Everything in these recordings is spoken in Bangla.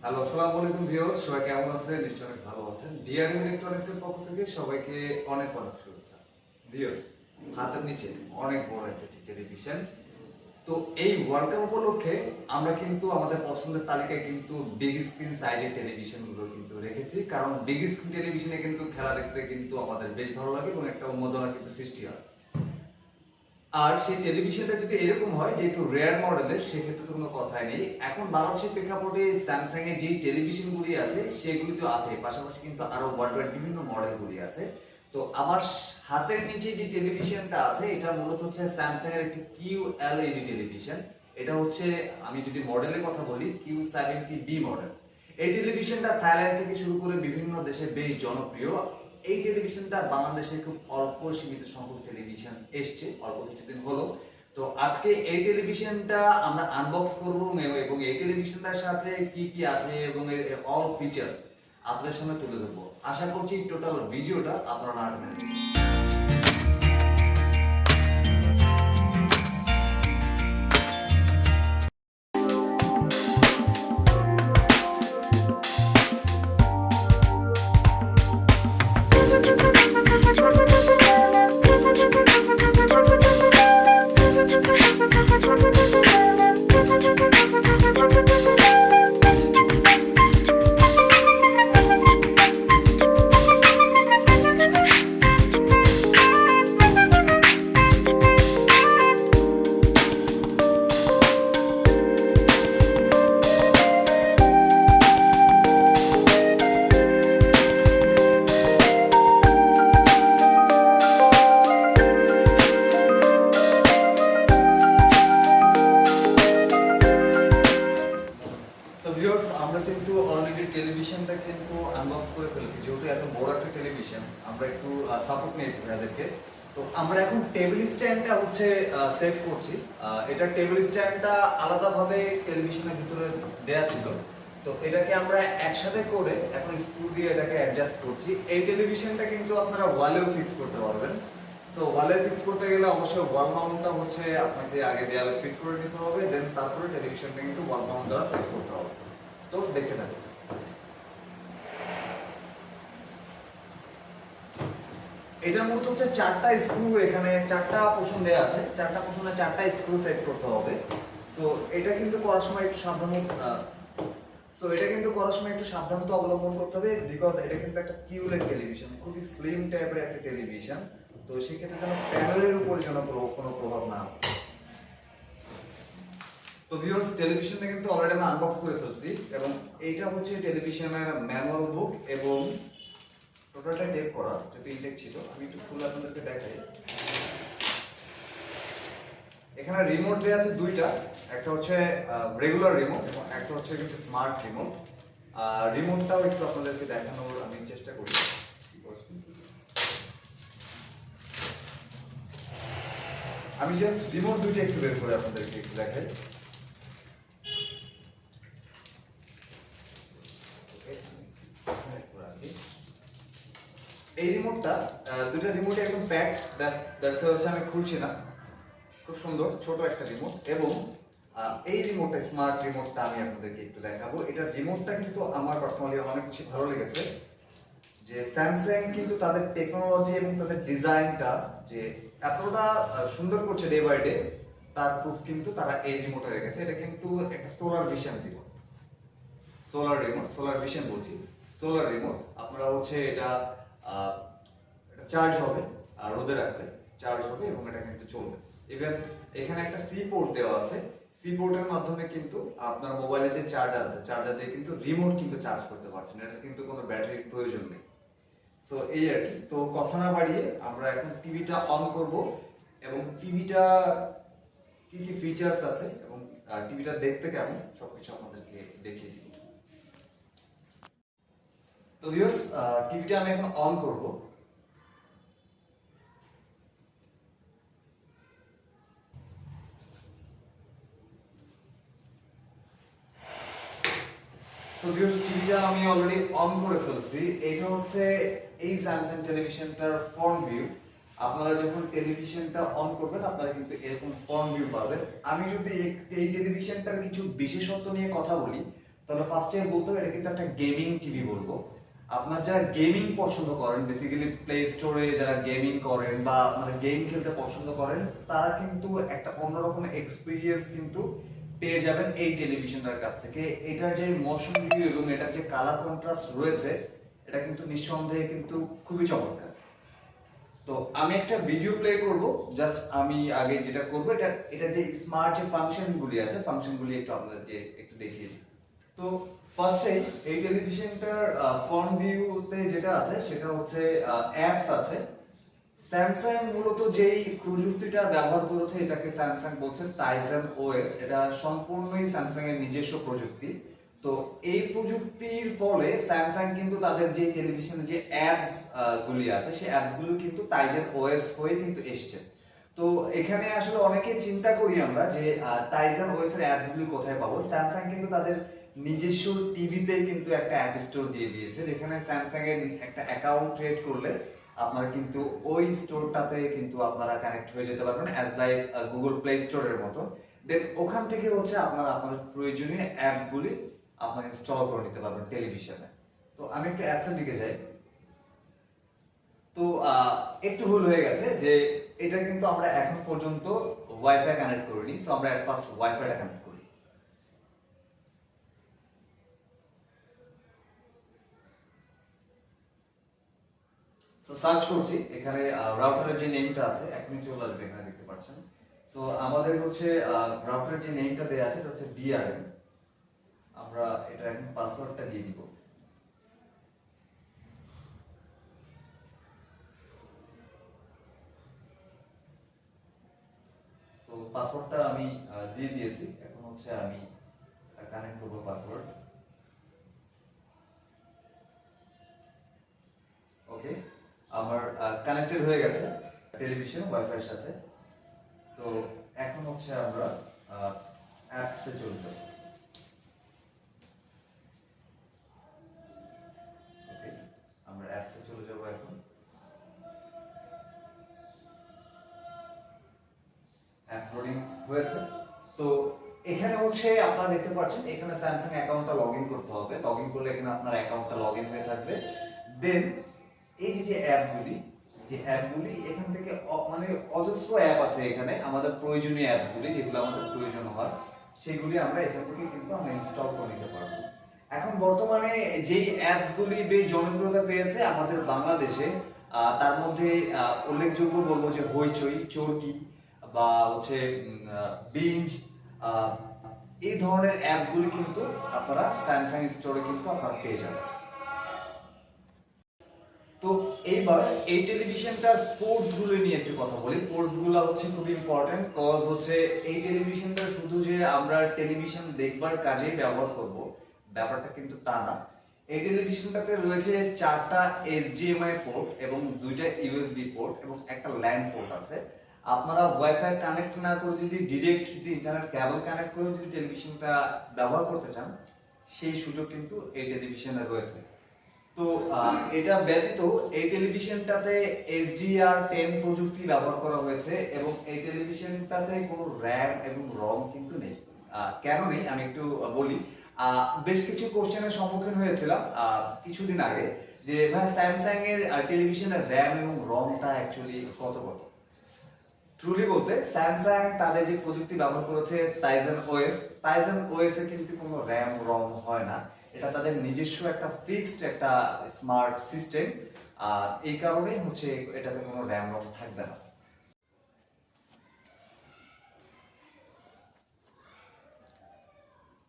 হ্যালো, আসসালামু আলাইকুম ভিউয়ার্স, সবাই কেমন আছেন? নিশ্চয়ই অনেক ভালো আছেন। ডিআরএম ইলেকট্রনিক্স এর পক্ষ থেকে সবাইকে অনেক অনেক শুভেচ্ছা। ভিউয়ার্স, হাতের নিচে অনেক বড় একটা টেলিভিশন। তো এই ওয়ার্ল্ড কাপ উপলক্ষে আমরা কিন্তু আমাদের পছন্দের তালিকায় কিন্তু বিগ স্ক্রিন সাইজের টেলিভিশন গুলো কিন্তু রেখেছি, কারণ বিগ স্ক্রিন টেলিভিশনে কিন্তু খেলা দেখতে কিন্তু আমাদের বেশ ভালো লাগে এবং একটা উন্মাদনা কিন্তু সৃষ্টি হয়। আর সেই টেলিভিশনটা যদি এরকম হয় যে একটু রেয়ার মডেলের, সেক্ষেত্রে তো কোনো কথাই নেই। এখন বাংলাদেশের প্রেক্ষাপটে স্যামসাং এর যে টেলিভিশনগুলি আছে সেগুলি তো আছে, পাশাপাশি কিন্তু আরো ওয়ার্ল্ড ওয়াইড বিভিন্ন মডেলগুলি আছে। তো আমার হাতের নিচে যে টেলিভিশনটা আছে এটা মূলত হচ্ছে স্যামসাং এর একটি QLED টেলিভিশন। এটা হচ্ছে, আমি যদি মডেলের কথা বলি, Q70B মডেল। এই টেলিভিশনটা থাইল্যান্ড থেকে শুরু করে বিভিন্ন দেশে বেশ জনপ্রিয়। এই টেলিভিশনটা বাংলাদেশে খুব অল্প সীমিত সংখ্যক টেলিভিশন এসছে, অল্প কিছুদিন হলো। তো আজকে এই টেলিভিশনটা আমরা আনবক্স করব এবং এই টেলিভিশনটার সাথে কি কি আছে এবং এর অল ফিচার্স আপনাদের সামনে তুলে ধরবো। আশা করছি টোটাল ভিডিওটা আপনারা না টেনে দেখবেন। তো ভিউয়ার্স, আমরা কিন্তু অলরেডি টেলিভিশনটা কিন্তু আনবক্স করে ফেলেছি। যেহেতু এত বড় একটা টেলিভিশন, আমরা একটু সাপোর্ট নিয়েছি ভাইদেরকে। তো আমরা এখন টেবিল স্ট্যান্ডটা হচ্ছে সেট করছি। এটা টেবিল স্ট্যান্ডটা আলাদাভাবে টেলিভিশনের ভিতরে দেয়া ছিল। তো এটাকে আমরা একসাথে করে এখন স্ক্রু দিয়ে এটাকে অ্যাডজাস্ট করছি। এই টেলিভিশনটা কিন্তু আপনারা ওয়ালেও ফিক্স করতে পারবেন। সো ওয়ালে ফিক্স করতে গেলে অবশ্যই ওয়াল মাউন্টটা হচ্ছে আপনাকে আগে দেয়ালে ফিট করে নিতে হবে, দেন তারপরে টেলিভিশনটা কিন্তু ওয়াল মাউন্ট দ্বারা সেট করতে হবে। তো দেখতে থাকুন। এটা মূলত হচ্ছে চারটা স্ক্রু, এখানে চারটা পোর্শন দেয়া আছে, চারটা পোর্শনে চারটা স্ক্রু সেট করতে হবে। সো এটা কিন্তু করার সময় একটু সাবধানতা অবলম্বন করতে হবে, বিকজ এটা কিন্তু একটা কিউলেড টেলিভিশন, খুবই স্লিম টাইপের একটা টেলিভিশন। তো সেক্ষেত্রে যেন প্যানেলের উপরে যেন কোনো প্রভাব না হয়। তো ভিউয়ার্স, টেলিভিশনটা কিন্তু অলরেডি আমি আনবক্স করে ফেলছি এবং এইটা হচ্ছে টেলিভিশনের ম্যানুয়াল বুক এবং টোটালটা টেপ করা, যদি ইনটেক ছিল। আমি একটু খুলে আপনাদেরকে দেখাই। এখানে রিমোট দেওয়া আছে দুইটা, একটা হচ্ছে রেগুলার রিমোট এবং একটা হচ্ছে কিন্তু স্মার্ট রিমোট। রিমোটটাও একটু আপনাদেরকে দেখানোর আমি চেষ্টা করি। আমি জাস্ট রিমোট দুইটা একটু বের করে আপনাদেরকে একটু দেখাই। এই রিমোটটা, দুটো রিমোটে একদম প্যাক, দ্যাটস হচ্ছে আমি খুলছি না। খুব সুন্দর ছোট একটা রিমোট এবং এই রিমোটটা, স্মার্ট রিমোটটা আমি আপনাদেরকে একটু দেখাবো। এটা রিমোটটা কিন্তু আমার পার্সোনালি অনেক বেশি ভালো লেগেছে, যে স্যামসাং কিন্তু তাদের টেকনোলজি এবং তাদের ডিজাইনটা যে এতটা সুন্দর করছে ডে বাই ডে, তার প্রুফ কিন্তু তারা এই রিমোটে রেখেছে। এটা কিন্তু একটা solar vision remote, solar vision বলছি, সোলার রিমোট। আপনারা হচ্ছে এটা চার্জ হবে, আর রোদে রাখলে চার্জ হবে এবং এটা কিন্তু চলবে। ইভেন এখানে একটা সি পোর্ট দেওয়া আছে, সি পোর্টের মাধ্যমে কিন্তু আপনার মোবাইলে যে চার্জার আছে, চার্জার দিয়ে কিন্তু রিমোট কিন্তু চার্জ করতে পারছেন। এটা কিন্তু কোনো ব্যাটারির প্রয়োজন নেই। সো এই আর কি। তো কথা না বাড়িয়ে আমরা এখন টিভিটা অন করব এবং টিভিটা কি কি ফিচার্স আছে এবং টিভিটা দেখতে কেমন সবকিছু আপনাদেরকে দেখিয়ে দিব। তো ভিউয়ার্স, টিভিটা আমি এখন অন করব। সো ভিউয়ার্স, টিভিটা আমি অলরেডি অন করে ফেলছি। এটা হচ্ছে এই স্যামসাং টেলিভিশনটার ফ্রন্ট ভিউ। আপনারা যখন টেলিভিশনটা অন করবেন আপনারা কিন্তু এরকম ফ্রন্ট ভিউ পাবেন। আমি যদি এই টেলিভিশনটার কিছু বিশেষত্ব নিয়ে কথা বলি, তাহলে ফার্স্টে বলতে হবে এটা কিন্তু একটা গেমিং টিভি বলবো। আপনার যারা গেমিং পছন্দ করেন, বেসিক্যালি প্লে স্টোরে যারা গেমিং করেন বা মানে গেম খেলতে পছন্দ করেন, তারা কিন্তু একটা অন্যরকম এক্সপিরিয়েন্স কিন্তু পেয়ে যাবেন এই টেলিভিশনটার কাছ থেকে। এটার যে মোশন ভিউ এবং এটার যে কালার কন্ট্রাস্ট রয়েছে, এটা কিন্তু নিঃসন্দেহে কিন্তু খুবই চমৎকার। তো আমি একটা ভিডিও প্লে করব। জাস্ট আমি আগে যেটা করব, এটা যে স্মার্ট যে ফাংশনগুলি আছে, ফাংশনগুলি একটু আপনাদেরকে একটু দেখিয়ে দিই। তো ফার্স্টে এই টেলিভিশনটার ফ্রন্ট ভিউতে যেটা আছে সেটা হচ্ছে অ্যাপস আছে। স্যামসাং মূলত যেই প্রযুক্তিটা ব্যবহার করেছে এটাকে স্যামসাং বলছে টাইজন ওএস। এটা সম্পূর্ণই স্যামসাং এর নিজস্ব প্রযুক্তি। তো এই প্রযুক্তির ফলে স্যামসাং কিন্তু তাদের যে টেলিভিশনে যে অ্যাপস গুলি আছে সেই অ্যাপস গুলো কিন্তু টাইজন ওএস হয়ে কিন্তু এসছে। তো এখানে আসলে অনেকে চিন্তা করি আমরা যে টাইজন ওএস এর অ্যাপস গুলি কোথায় পাবো। স্যামসাং কিন্তু তাদের নিজস্ব টিভিতে কিন্তু একটা অ্যাপ স্টোর দিয়ে দিয়েছে, যেখানে স্যামসাং এর একটা অ্যাকাউন্ট ক্রিয়েট করলে আপনারা কিন্তু ওই স্টোরটাতে কিন্তু আপনারা কানেক্ট হয়ে যেতে পারবেন, অ্যাজ লাইক গুগল প্লে স্টোরের মতো। দেন ওখান থেকে হচ্ছে আপনারা আপনাদের প্রয়োজনীয় অ্যাপস গুলি আপনারা ইনস্টল করে নিতে পারবেন টেলিভিশনে। তো আমি একটু অ্যাপসের দিকে যাই। তো একটু ভুল হয়ে গেছে যে এটা কিন্তু আমরা এখন পর্যন্ত ওয়াইফাই কানেক্ট করিনি। সো আমরা এট ফার্স্ট ওয়াইফাইটা কানেক্ট করি। সো সার্চ করছি এখানে, রাউটারের যে নেমটা আছে এখনই চলে আসবে, এখানে দেখতে পাচ্ছেন। সো আমাদের হচ্ছে রাউটারের যে নেমটা দেয়া আছে এটা হচ্ছে ডিআরএম। আমরা এটা এখন পাসওয়ার্ডটা দিয়ে দিব। সো পাসওয়ার্ডটা আমি দিয়ে দিয়েছি। এখন হচ্ছে আমি কানেক্ট করব পাসওয়ার্ড। ওকে, আমার কানেক্টেড হয়ে গেছে টেলিভিশন ওয়াইফাই এর সাথে। সো এখন হচ্ছে আমরা অ্যাপসে চলে যাব। ওকে, আমরা অ্যাপসে চলে যাব এখন। অ্যাপ লোডিং হয়েছে। তো এখানে হচ্ছে আপনারা দেখতে পাচ্ছেন এখানে স্যামসাং অ্যাকাউন্টটা লগইন করতে হবে। লগইন করলে এখানে আপনার অ্যাকাউন্টটা লগইন হয়ে থাকবে। দেন এই যে অ্যাপগুলি এখান থেকে মানে অজস্র অ্যাপ আছে এখানে, আমাদের প্রয়োজনীয় অ্যাপসগুলি যেগুলো আমাদের প্রয়োজন হয় সেগুলি আমরা এখান থেকে কিন্তু আমরা ইনস্টল করে নিতে পারবো। এখন বর্তমানে যেই অ্যাপসগুলি বেশ জনপ্রিয়তা পেয়েছে আমাদের বাংলাদেশে, তার মধ্যে উল্লেখযোগ্য বলবো যে হইচই, চরকি বা হচ্ছে বিঞ্জ, এই ধরনের অ্যাপসগুলি কিন্তু আপনারা স্যামসাং স্টোরে কিন্তু আপনারা পেয়ে যাবেন। তো এইবার এই টেলিভিশনটার পোর্টস গুলো নিয়ে একটু কথা বলি। পোর্টস গুলো হচ্ছে খুব ইম্পর্টেন্ট, কজ হচ্ছে এই টেলিভিশনটা শুধু যে আমরা টেলিভিশন দেখবার কাজেই ব্যবহার করব ব্যাপারটা কিন্তু তা না। এই টেলিভিশনটাতে রয়েছে 4টা এইচডিএমআই পোর্ট এবং 2টা ইউএসবি পোর্ট এবং একটা ল্যান পোর্ট আছে। আপনারা ওয়াইফাই কানেক্ট না করে যদি ডিরেক্ট যদি ইন্টারনেট কেবল কানেক্ট করে যদি টেলিভিশনটা ব্যবহার করতে চান, সেই সুযোগ কিন্তু এই টেলিভিশনে রয়েছে। তো এটা ব্যতীত এই টেলিভিশনটাতে HDR10 প্রযুক্তি ব্যবহার করা হয়েছে এবং এই টেলিভিশনটাতে কোনো র্যাম এবং রম কিন্তু নেই। কেন নেই আমি একটু বলি। বেশ কিছু কোশ্চেনের সম্মুখীন হয়েছিলাম কিছুদিন আগে যে ভাই স্যামসাং এর টেলিভিশনের র্যাম এবং রমটা অ্যাকচুয়ালি কত কত। ট্রুলি বলতে স্যামসাং তাদের যে প্রযুক্তি ব্যবহার করেছে টাইজন ওএস এ কিন্তু কোনো র্যাম রম হয় না। এটা তাদের নিজস্ব একটা ফিক্সড একটা স্মার্ট সিস্টেম, আর এই কারণেই হচ্ছে এটাতে কোনো র্যাম রম থাকবে না।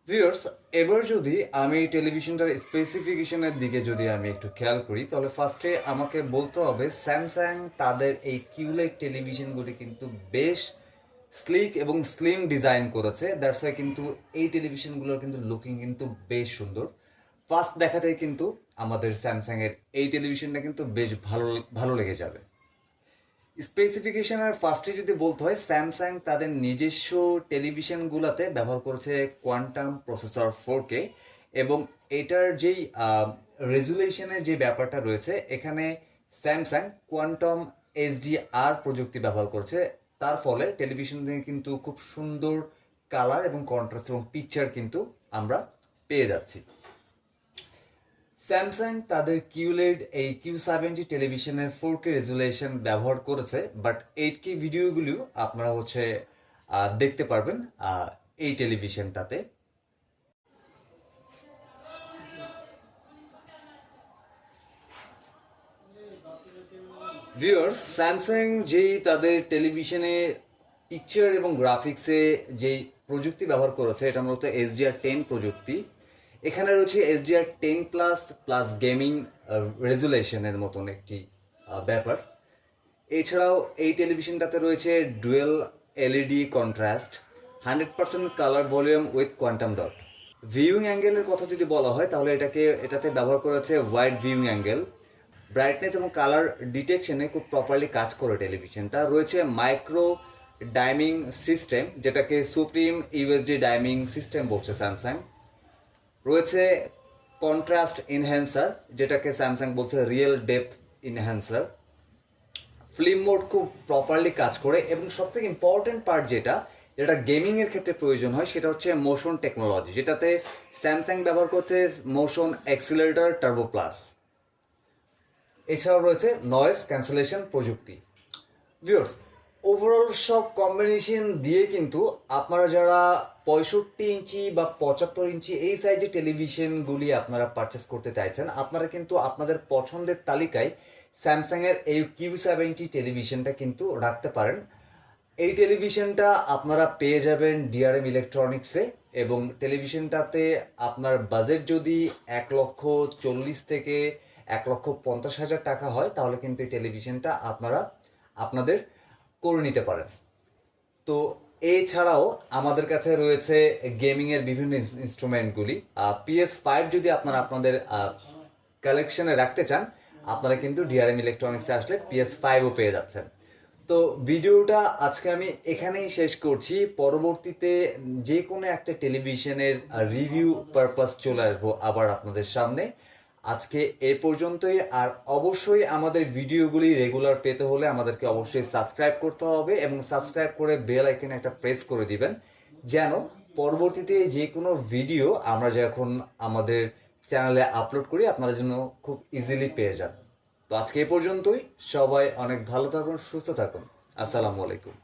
ভিউয়ার্স, এবার যদি আমি টেলিভিশনটার স্পেসিফিকেশনের দিকে যদি আমি একটু খেয়াল করি, তাহলে ফার্স্টে আমাকে বলতে হবে স্যামসাং তাদের এই কিউলেড টেলিভিশনগুলি কিন্তু বেশ স্লিক এবং স্লিম ডিজাইন করেছে। দ্যাটস ওয়াই কিন্তু এই টেলিভিশনগুলোর কিন্তু লুকিং কিন্তু বেশ সুন্দর। ফার্স্ট দেখাতেই কিন্তু আমাদের স্যামসাং এর এই টেলিভিশনটা কিন্তু বেশ ভালো ভালো লেগে যাবে। স্পেসিফিকেশনের ফার্স্টে যদি বলতে হয়, স্যামসাং তাদের নিজস্ব টেলিভিশনগুলোতে ব্যবহার করেছে কোয়ান্টাম প্রসেসর 4K এবং এটার যেই রেজুলেশনের যে ব্যাপারটা রয়েছে, এখানে স্যামসাং কোয়ান্টাম HDR প্রযুক্তি ব্যবহার করেছে। তার ফলে টেলিভিশন থেকে কিন্তু খুব সুন্দর কালার এবং কন্ট্রাস্ট এবং পিকচার কিন্তু আমরা পেয়ে যাচ্ছি। স্যামসাং তাদের কিউলেড এই Q70 টেলিভিশনের 4K রেজুলেশন ব্যবহার করেছে, বাট 8K ভিডিওগুলো আপনারা দেখতে পারবেন এই টেলিভিশনটাতে। ভিউয়ার্স, স্যামসাং যেই তাদের টেলিভিশনে পিকচার এবং গ্রাফিক্সে যেই প্রযুক্তি ব্যবহার করেছে, এটা মূলত HDR10 প্রযুক্তি। এখানে রয়েছে HDR10 প্লাস প্লাস গেমিং রেজুলেশনের মতন একটি ব্যাপার। এছাড়াও এই টেলিভিশনটাতে রয়েছে dual LED contrast, 100% colour volume with quantum dot. Viewing অ্যাঙ্গেলের কথা যদি বলা হয় তাহলে এটাতে ব্যবহার করেছে ওয়াইড ভিউইং অ্যাঙ্গেল। ব্রাইটনেস এবং কালার ডিটেকশনে খুব প্রপারলি কাজ করে টেলিভিশনটা। রয়েছে মাইক্রো ডাইমিং সিস্টেম, যেটাকে সুপ্রিম UHD ডাইমিং সিস্টেম বলছে স্যামসাং। রয়েছে কন্ট্রাস্ট এনহ্যান্সার, যেটাকে স্যামসাং বলছে real depth enhancer. Film mode খুব প্রপারলি কাজ করে, এবং সবথেকে ইম্পর্টেন্ট পার্ট যেটা গেমিংয়ের ক্ষেত্রে প্রয়োজন হয় সেটা হচ্ছে মোশন টেকনোলজি, যেটাতে স্যামসাং ব্যবহার করছে মোশন অ্যাক্সিলারেটর টার্বো প্লাস। এছাড়াও রয়েছে নয়েজ ক্যান্সেলেশন প্রযুক্তি। ভিউয়ার্স, ওভারঅল সব কম্বিনেশন দিয়ে কিন্তু আপনারা যারা 65 ইঞ্চি বা 75 ইঞ্চি এই সাইজের টেলিভিশনগুলি আপনারা পারচেস করতে চাইছেন, আপনারা কিন্তু আপনাদের পছন্দের তালিকায় স্যামসাংয়ের এই Q70 টেলিভিশনটা কিন্তু রাখতে পারেন। এই টেলিভিশনটা আপনারা পেয়ে যাবেন ডিআরএম ইলেকট্রনিক্সে, এবং টেলিভিশনটাতে আপনার বাজেট যদি 1,40,000 থেকে 1,50,000 টাকা হয়, তাহলে কিন্তু এই টেলিভিশনটা আপনারা আপনাদের করে নিতে পারেন। তো এছাড়াও আমাদের কাছে রয়েছে গেমিংয়ের বিভিন্ন ইনস্ট্রুমেন্টগুলি। PS5 যদি আপনারা আপনাদের কালেকশনে রাখতে চান, আপনারা কিন্তু ডিআরএম ইলেকট্রনিক্সে আসলে PS5ও পেয়ে যাচ্ছেন। তো ভিডিওটা আজকে আমি এখানেই শেষ করছি। পরবর্তীতে যে কোনো একটা টেলিভিশনের রিভিউ পারপাস চলে আসবো আবার আপনাদের সামনে। আজকে এ পর্যন্তই। আর অবশ্যই আমাদের ভিডিওগুলি রেগুলার পেতে হলে আমাদেরকে অবশ্যই সাবস্ক্রাইব করতে হবে, এবং সাবস্ক্রাইব করে বেল আইকনে একটা প্রেস করে দিবেন, যেন পরবর্তীতে যে কোনো ভিডিও আমরা যখন আমাদের চ্যানেলে আপলোড করি আপনারা যেন খুব ইজিলি পেয়ে যান। তো আজকে এ পর্যন্তই। সবাই অনেক ভালো থাকুন, সুস্থ থাকুন। আসসালামু আলাইকুম।